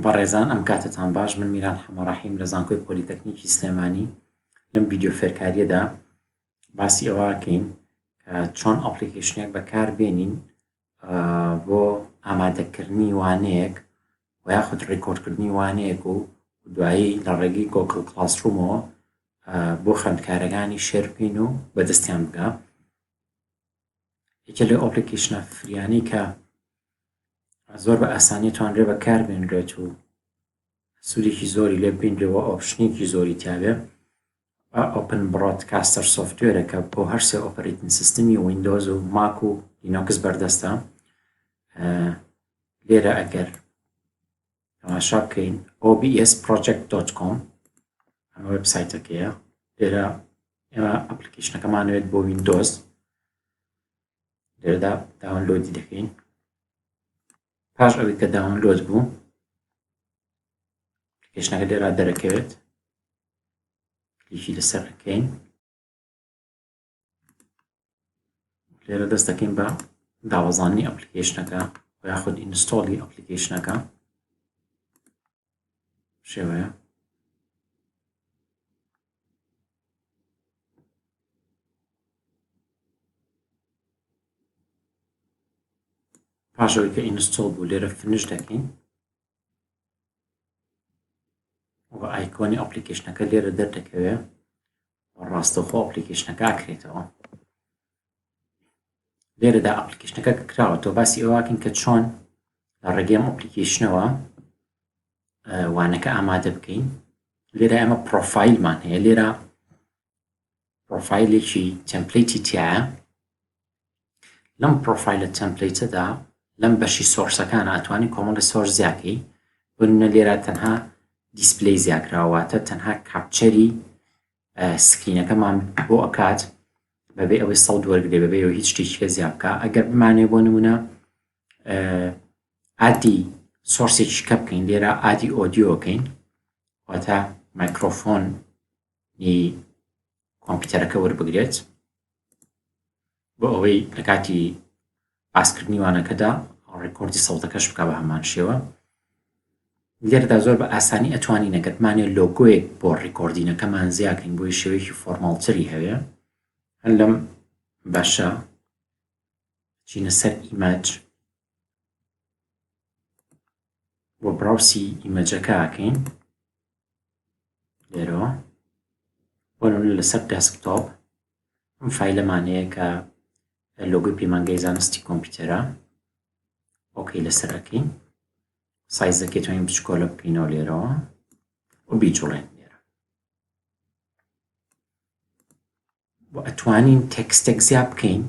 بەڕێزان ئەم کاتتان باش من میران حەمەڕاحیم لە زانکۆی پۆلیتەکنیکی سلێمانی لەم ڤیدیۆ فێرکاریەدا باسی ئەوەکەین کە چۆن ئەپلیکیشنێک بەکاربێنین بۆ ئامادەکردنی وانەیەک و یاخود ڕێکۆردکردنی وانەیەک و دوایی لە ڕێگەی گۆگڵ کلاسڕوومەوە بۆ خوێندکارەکانی شێر بکەین و بەدەستیان بگا. یەکێک لە ئەپلیکیشنە فریانەی کە زۆر بە ئاسانی توانرێ بەکاربێنرێت و سوودێکی زۆری لێ ببینرێەوە ئۆپشنێکی زۆری تیاوێ ئۆپن برۆدکاستەر سۆفتوێرەکە بۆ هەر سێ ئۆپەرەیتنگ سیستەمی ویندۆز و ماک و لینۆکس بەردەستە. لێرە ئەگەر تەماشا بکەین obsproject.com ئەمە وێبسایتەکەیە. لێرە ئێمە ئەپلیکیشنەکەمانەوێت بۆ ویندۆز، لێرەدا داونلۆدی دەکەین. پاش ئەوەی کە داونلۆد بوو ئەپلیکیشنەکە لێرە دەرەکەوێت، کلیکی لەسەر دەکەین، لێرە دەست دەکەین بە داوەزانی ئەپلیکیشنەکە و یاخود ئینستۆڵی ئەپلیکیشنەکە شێوەیە. پاشەوەی کە ئینستۆڵ بوو لێرە فنش دەکەین و ئایکۆنی ئەپلیکیشنەکە لێرە دەردەکەوێ و ڕاستەوخۆ ئەپلیکیشنەکە ئاکرێتەوە. لێرەدا ئەپلیکیشنەکە کە کراوەتەوە باسی ئەوەکەین کە چۆن لە ڕێگەی ئەم ئەپلیکیشنەوە وانەکە ئامادە بکەین. لێرە ئەمە پرۆفایلمان هەیە، لێرە پرۆفایلێکی تێمپلیتی تایە. لەم پرۆفایلە تێمپلیتەدا لەم بەشی سۆرسەکانە ئەتوانی کۆمەڵی سۆرس زیاکەی. بۆ نمونە لێرە تەنها دیسپلەی زیاکراوەتە تەنها کاپچەری سکرینەکەمان بۆ ئەکات بەبێ ئەوەی سەڵ وەرگێ بەبێ ئەوە هیچ شتێکیکە زیاد بکە. ئەگەر بمانێ بۆ نمونە ئادی سۆرسێکی کە بکەین، لێرە ئادی ئۆدیۆکەین واتە مایکرۆفۆنی کۆمپیوتەرەکە وەربگرێت بۆ ئەوەی لە کاتی باسکردنی وانەکەدا ڕێکۆردی سەوتەکەش بکە بە هەمان شێوە. لێرەدا زۆر بە ئاسانی ئەتوانین ئەگەر بمانێ لۆگۆیەک بۆ ڕێکۆردینەکەمان زیاکەین بۆی شێوەیەکی فۆرماڵتری هەیە. هەر لەم باشە چینە سەر ئیمەج بۆ براوسی ئیمەجەکە ئاکەین لێرەوە بۆ نمونە لەسەر دەسکتۆپ ئەم فایلەمانەیە کە لۆگۆی پەیمانگای زانستی کۆمپیوتەرە ئۆکەی لەسەر ئەکەین، سایزەکەی توانین بچکۆلە بکەینەوە لێرەوە و بیجوڵێن. لێرە بۆ ئەتوانین تێکستێک زیاد بکەین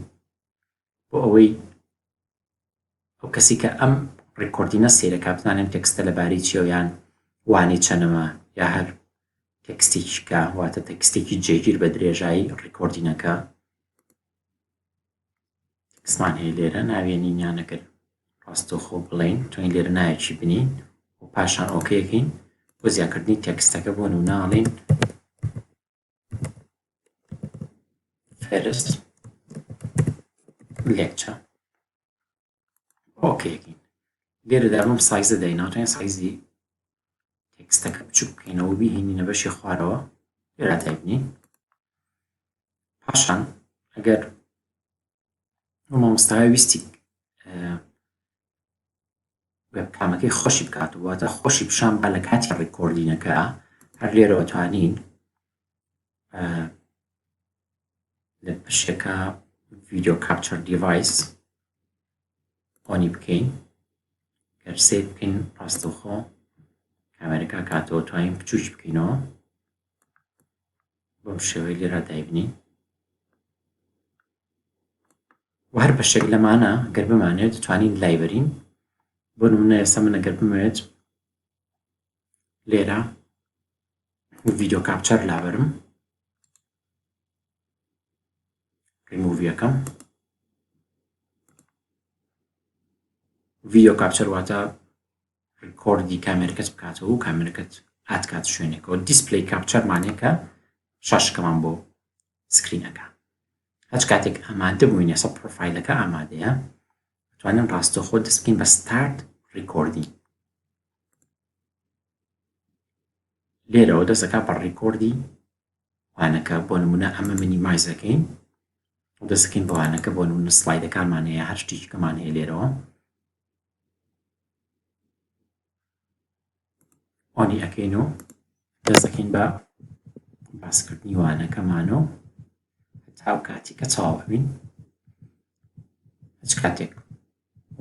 بۆ ئەوەی ئەو کەسی کە ئەم ڕێکۆردینە سەیرەکە بتانێن تێکستە لەبارەی چیە و یان وانەی چەندەمە یا هەر تێکستێکی کە واتە تێکستێکی جێگیر بە درێژایی ڕێکۆردینەکە تێکستمان هەیە. لێرە ناوێنینیان ئەگەر ڕاستەوخۆ بڵێین توانین لێرە نایەکی بنین و پاشان ئۆکەیەکەین بۆ زیادکردنی تێکستەکە. بۆ نمونەڵین فێرست لێکچە ئۆکەیەکەین. لێرەدا ئەم سایزە دەیناتوانین سایزی تێکستەکە بچووک بکەینەوە بیهێنینە بەشی خوارەوە لێرە دایبنین. پاشان ئەگەر مامۆستای ویستی وێبکامەکەی خۆشی بکات واتە خۆشی پیشان با لە کاتی ڕێکۆردینەکە هەر لێرەوە توانین لە پشتێکە ڤیدیۆ کاپچەر دیڤایس ئۆنی بکەین، گەر سێڤ بکەین ڕاستەوخۆ کامێرەکە کاتەوە توانین بچووکی بکەینەوە بەم شێوەیە لێرە دایبنین. و هەر بەشێک لەمانە گەر بمانێت توانین لای بەرین. بۆ نمونە ئێستا من ئەگەر بمەوێت لێرە ڤیدیۆ کاپچەر لابەرم ریموڤیەکەم. ڤیدیۆ کاپچەر واتە ڕێکۆردی کامێرەکەت بکاتەوە و کامێرەکەت ئاتکات شوێنێکەوە. دیسپلەی کاپچەرمانەیە شاشەکەمان بۆ سکرینەکە. هەچ کاتێک ئامادە بووین ئێستا پرۆفایلەکە ئامادەیە توانین ڕاستەوخۆ دەست بکەین بە ستارت ڕێکۆردینگ. لێرەوە دەست دەکات بە ڕیکۆردی وانەکە بۆ نمونە ئەمە مینیمایز دەکەین و دەست دەکەین بە وانەکە بۆ نمونە سلایدەکانمان هەیە هەر شتێکمان هەیە لێرەوە ئۆنی ئەەکەین و دەست دەکەین بە باسکردنی وانەکەمانەوە تا کاتی کە چاو ببین هیچ کاتێک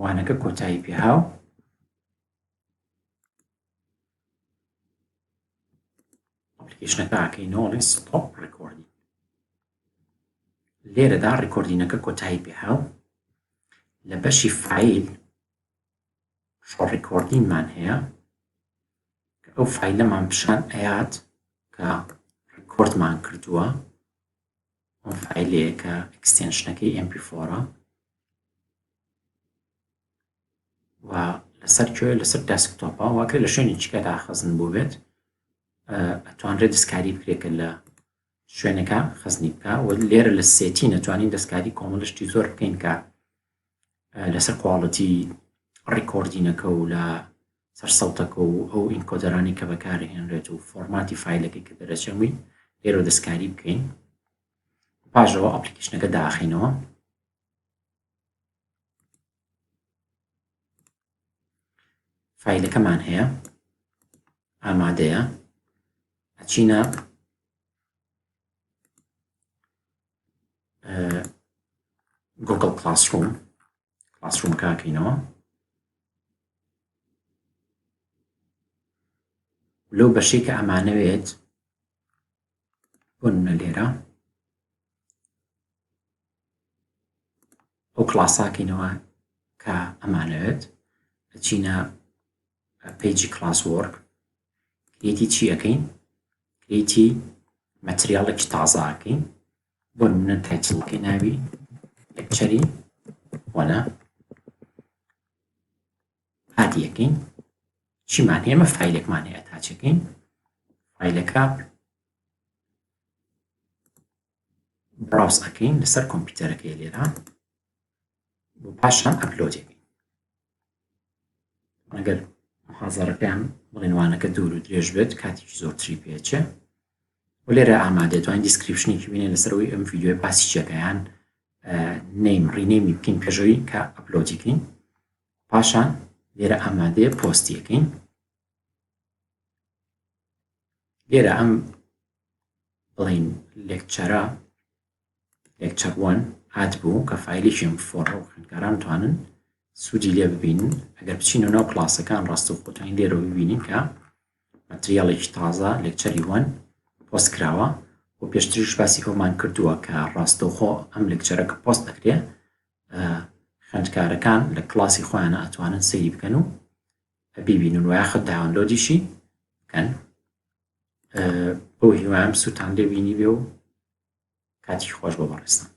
وانەکە کۆتایی پێهاو ئەپلیکیشنەکە ئاکەینەوەڵی ستۆپ ڕێکۆردی لێرەدا ڕێکۆردینەکە کۆتایی پێهاو لە بەشی فایل شۆ ڕێکۆردینمان هەیە کە ئەو فایلەمان پیشان ئەیات کە ڕێکۆردمان کردووە ئەو فایلەیە کە ئەکستێنشنەکەی MP4ە و لەسەر کوێ لەسەر دەسکتۆپە واکە لە شوێنی چکەدا خەزن بوو بێت ئەتوانرێت دەستکاری بکرێتکە لە شوێنەکە خەزنی بکە و لێرە لە سێتی نەتوانین دەستکاری کۆمەڵشتی زۆر بکەین کە لەسەر کواڵەتی ڕێکۆردینەکە و لە سەر سەوتەکە و ئەو ئینکۆدەرانی کە بەکارهێنرێت و فۆرماتی فایلەکەی کە دەرەچەوی لێرە دەستکاری بکەین پاشەوە ئەپلیکیشنەکە داخینەوە فایلەکەمان هەیە ئامادەیە ئەچینە گوگل کلاسڕوم کاکەینەوە لەو بەشەی کە ئەمانەوێت بۆ نمونە لێرە ئەو کلاساکەینەوە کە ئەمانەوێت ئەچینە پیجی کلاس وۆرک کریتی چی ئەەکەین کریتی مەتریاڵێکی تازاکەین بۆ نمونە تایتڵەکەی ناوی لێکچەری وەنە ئادیەکەین چیمان هەیە ئەمە فایلێکمان هەیە تاچەکەین فایلەکە براوز ئەەکەین لەسەر کۆمپیوتەرەکەی لێرە بۆ پاشان ئەپلۆدێکین ئەگەر محازەڕەکەیان بڵێن وانەکە دوور و درێژ بێت کاتێکی زۆرتری پێچێ و لێرە ئامادێت توانین دیسکریپشنێکی بینێن لەسەرەوەی ئەم ڤیدیۆی باسی چیەکەیان نەیم ڕینێمی بکەین پێشەوەی کە ئەپلۆدیکەین پاشان لێرە ئامادەیە پۆستیەکەین لێرە ئەم بڵین لێکچەرە لێکچەر 1 هات بوو کە فایلێکی MP4 و خوێندکاران توانن سوودی لێ ببینن ئەگەر بچینە ناو کلاسەکان ڕاستەوخۆتوانین لێرەوە ببینین کە مەتریاڵێکی تازە لێکچەری 1 پۆست کراوە و پێشتریش باسی ئەومان کردووە کە ڕاستەوخۆ ئەم لێکچەرەکە پۆست دەکرێ خوێندکارەکان لە کلاسی خۆیانە ئەتوانن سەیری بکەن و ببینن و یاخەت داونلۆدیشی بکەن بۆ هیوام سووتان لێ بینی بێ و کاتی خۆش بۆ بەڕێستان